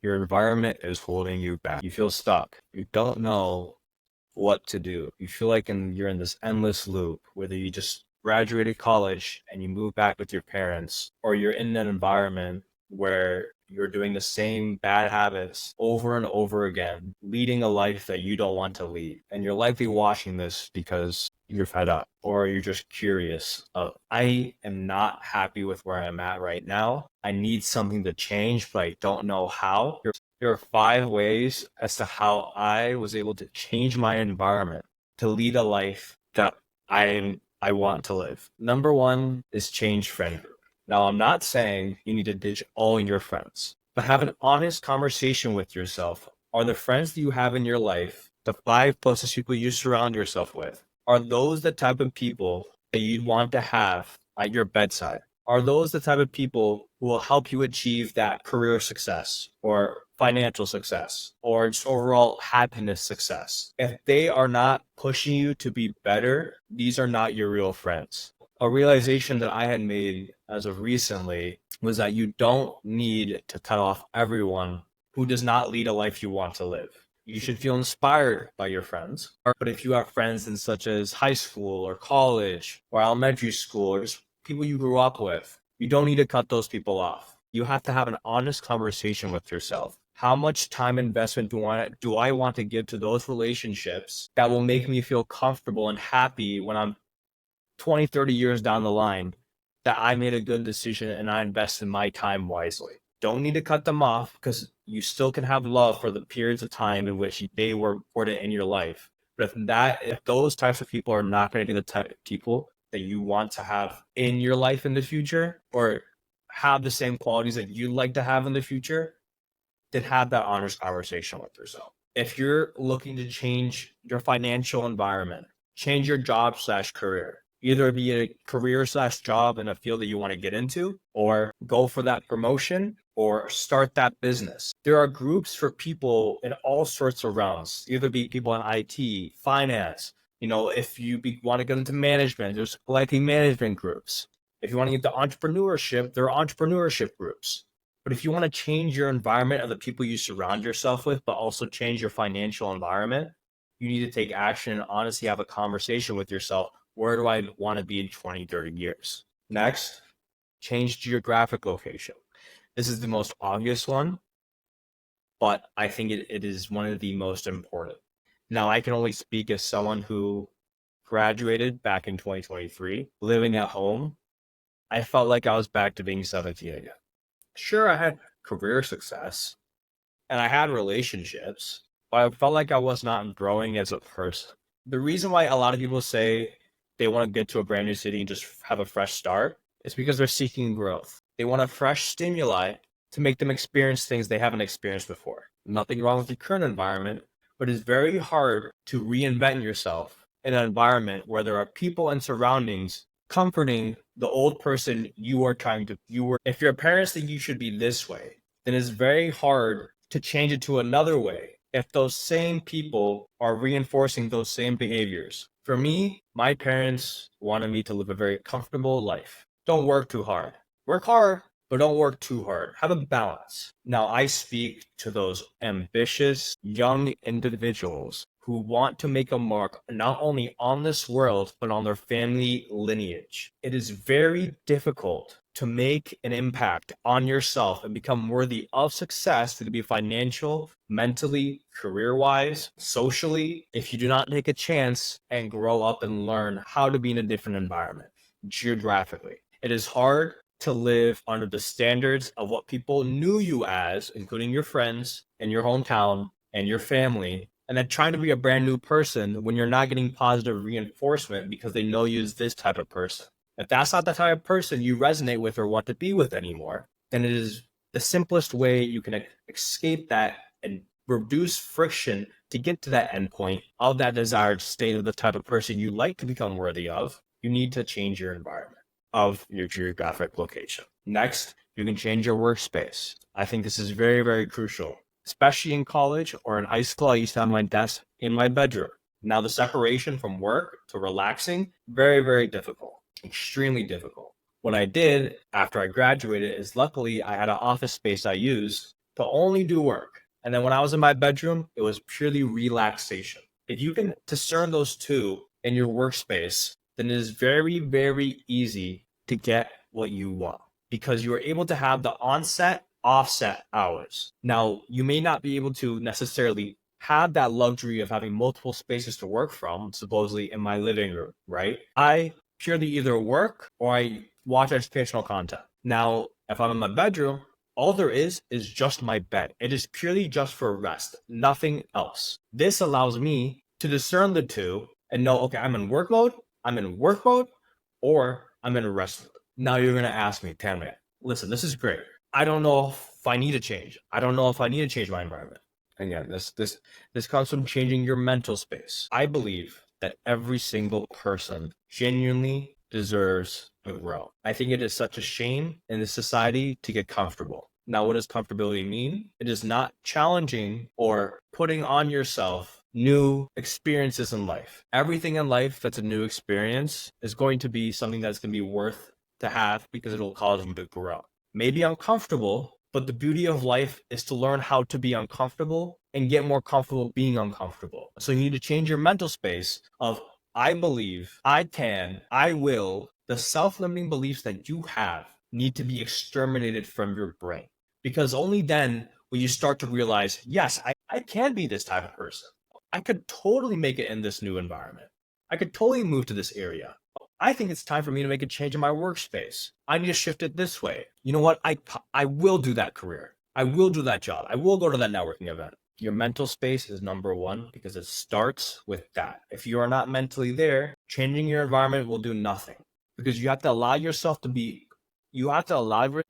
Your environment is holding you back. You feel stuck. You don't know what to do. You feel like you're in this endless loop, whether you just graduated college and you move back with your parents, or you're in an environment where you're doing the same bad habits over and over again, leading a life that you don't want to lead. And you're likely watching this because you're fed up or you're just curious of, I am not happy with where I'm at right now. I need something to change, but I don't know how. There are 5 ways as to how I was able to change my environment to lead a life that I want to live. Number one is change friend group. Now, I'm not saying you need to ditch all your friends, but have an honest conversation with yourself. Are the friends that you have in your life, the 5 closest people you surround yourself with, are those the type of people that you'd want to have at your bedside? Are those the type of people who will help you achieve that career success or financial success or just overall happiness success? If they are not pushing you to be better, these are not your real friends. A realization that I had made as of recently was that you don't need to cut off everyone who does not lead a life you want to live. You should feel inspired by your friends. But if you have friends in such as high school or college or elementary school or just people you grew up with, you don't need to cut those people off. You have to have an honest conversation with yourself. How much time investment do I want to give to those relationships that will make me feel comfortable and happy when I'm 20, 30 years down the line, that I made a good decision and I invested my time wisely? Don't need to cut them off because you still can have love for the periods of time in which they were important in your life. But if those types of people are not going to be the type of people that you want to have in your life in the future, or have the same qualities that you'd like to have in the future, then have that honest conversation with yourself. If you're looking to change your financial environment, change your job slash career, either be a career slash job in a field that you want to get into, or go for that promotion, or start that business. There are groups for people in all sorts of realms, either be people in IT, finance. If you want to get into management, there's likely management groups. If you want to get into entrepreneurship, there are entrepreneurship groups. But if you want to change your environment of the people you surround yourself with, but also change your financial environment, you need to take action and honestly have a conversation with yourself. Where do I want to be in 20, 30 years? Next, change geographic location. This is the most obvious one, but I think it is one of the most important. Now, I can only speak as someone who graduated back in 2023, living at home. I felt like I was back to being 17 again. Sure, I had career success and I had relationships, but I felt like I was not growing as a person. The reason why a lot of people say they want to get to a brand new city and just have a fresh start is because they're seeking growth. They want a fresh stimuli to make them experience things they haven't experienced before. Nothing wrong with your current environment, but it's very hard to reinvent yourself in an environment where there are people and surroundings comforting the old person if your parents think you should be this way, then it's very hard to change it to another way if those same people are reinforcing those same behaviors. For me, my parents wanted me to live a very comfortable life. Don't work too hard. Work hard, but don't work too hard. Have a balance. Now, I speak to those ambitious young individuals who want to make a mark not only on this world, but on their family lineage. It is very difficult to make an impact on yourself and become worthy of success, to be financial, mentally, career-wise, socially, if you do not take a chance and grow up and learn how to be in a different environment, geographically. It is hard to live under the standards of what people knew you as, including your friends and your hometown and your family, and then trying to be a brand new person when you're not getting positive reinforcement because they know you as this type of person. If that's not the type of person you resonate with or want to be with anymore, then it is the simplest way you can escape that and reduce friction to get to that endpoint of that desired state of the type of person you like to become worthy of. You need to change your environment of your geographic location. Next, you can change your workspace. I think this is very, very crucial. Especially in college or in high school, I used to have my desk in my bedroom. Now the separation from work to relaxing, very, very difficult, extremely difficult. What I did after I graduated is luckily I had an office space I used to only do work. And then when I was in my bedroom, it was purely relaxation. If you can discern those two in your workspace, then it is very, very easy to get what you want because you are able to have the onset, offset hours. Now, you may not be able to necessarily have that luxury of having multiple spaces to work from, supposedly in my living room, right? I purely either work or I watch educational content. Now, if I'm in my bedroom, all there is just my bed. It is purely just for rest, nothing else. This allows me to discern the two and know, okay, I'm in work mode, or I'm in rest mode. Now you're going to ask me, Tanmay, listen, this is great. I don't know if I need to change. I don't know if I need to change my environment. Again, this comes from changing your mental space. I believe that every single person genuinely deserves to grow. I think it is such a shame in this society to get comfortable. Now, what does comfortability mean? It is not challenging or putting on yourself new experiences in life. Everything in life that's a new experience is going to be something that's going to be worth to have because it'll cause them to grow. Maybe uncomfortable, but the beauty of life is to learn how to be uncomfortable and get more comfortable being uncomfortable. So you need to change your mental space of, I believe, I can, I will. The self-limiting beliefs that you have need to be exterminated from your brain. Because only then will you start to realize, yes, I can be this type of person. I could totally make it in this new environment. I could totally move to this area. I think it's time for me to make a change in my workspace. I need to shift it this way. You know what? I will do that career. I will do that job. I will go to that networking event. Your mental space is number one because it starts with that. If you are not mentally there, changing your environment will do nothing because you have to allow yourself to be, you have to allow